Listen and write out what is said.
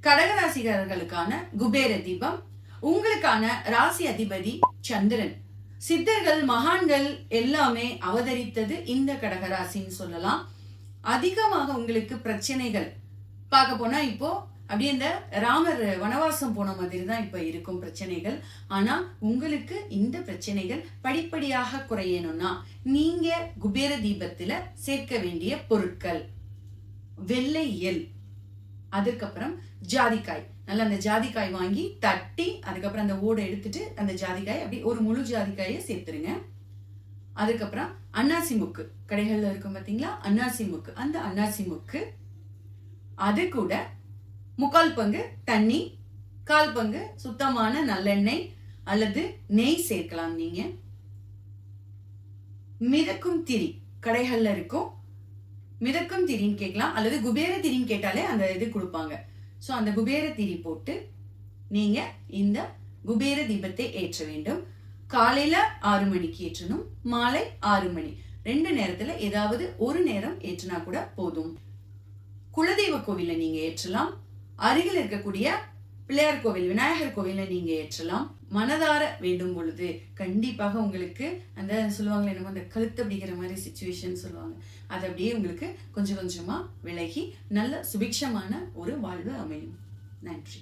கடகராசிக்காரர்களுக்கான குபேர தீபம். உங்களுக்கான ராசி அதிபதி சந்திரன். சித்தர்கள் மகான்கள் எல்லாமே அவதரித்தது இந்த கடகராசின்னு சொல்லலாம். அதிகமாக உங்களுக்கு பிரச்சனைகள் பார்க்க போனா இப்போ அப்படியே இந்த ராமர் வனவாசம் போன மாதிரி தான் இப்ப இருக்கும் பிரச்சனைகள். ஆனா உங்களுக்கு இந்த பிரச்சனைகள் படிப்படியாக குறையணும்னா நீங்க குபேர தீபத்துல சேர்க்க வேண்டிய பொருட்கள் வெள்ளை எள், அதுக்கப்புறம் ஜாதிக்காய். நல்லா அந்த ஜாதிக்காய் வாங்கி தட்டி அதுக்கப்புறம் அந்த ஓடை எடுத்துட்டு அந்த ஜாதிக்காய் அப்படி ஒரு முழு ஜாதிக்காயை சேர்த்துருங்க. அதுக்கப்புறம் அன்னாசி முக்கு கடைகள்ல இருக்கும் பாத்தீங்களா, அன்னாசி முக்கு, அந்த அன்னாசி முக்கு, அது கூட 3/4 பங்கு தண்ணி, 1/4 பங்கு சுத்தமான நல்லெண்ணெய் அல்லது நெய் சேர்க்கலாம். நீங்க மிதக்கும் திரி கடைகள்ல இருக்கும், மிதக்கும் திரின்னு கேட்கலாம் அல்லது குபேர திரின்னு கேட்டாலே அந்த இது கொடுப்பாங்க. சோ அந்த குபேர திரி போட்டு நீங்க இந்த குபேர தீபத்தை ஏற்ற வேண்டும். காலையில 6 மணிக்கு ஏற்றணும், மாலை 6 மணி, 2 நேரத்துல ஏதாவது ஒரு நேரம் ஏற்றினா கூட போதும். குலதெய்வ கோவில்ல நீங்க ஏற்றலாம், அருகில் இருக்கக்கூடிய பிள்ளையார் கோவில், விநாயகர் கோவில்ல நீங்க ஏற்றலாம். மனதார வேண்டும் பொழுது கண்டிப்பாக உங்களுக்கு அந்த சொல்லுவாங்க என்னமோ அந்த கழுத்து அப்படிங்கிற மாதிரி சிச்சுவேஷன் சொல்லுவாங்க, அது அப்படியே உங்களுக்கு கொஞ்சம் கொஞ்சமா விலகி நல்ல சுபிக்ஷமான ஒரு வாழ்வு அமையும். நன்றி.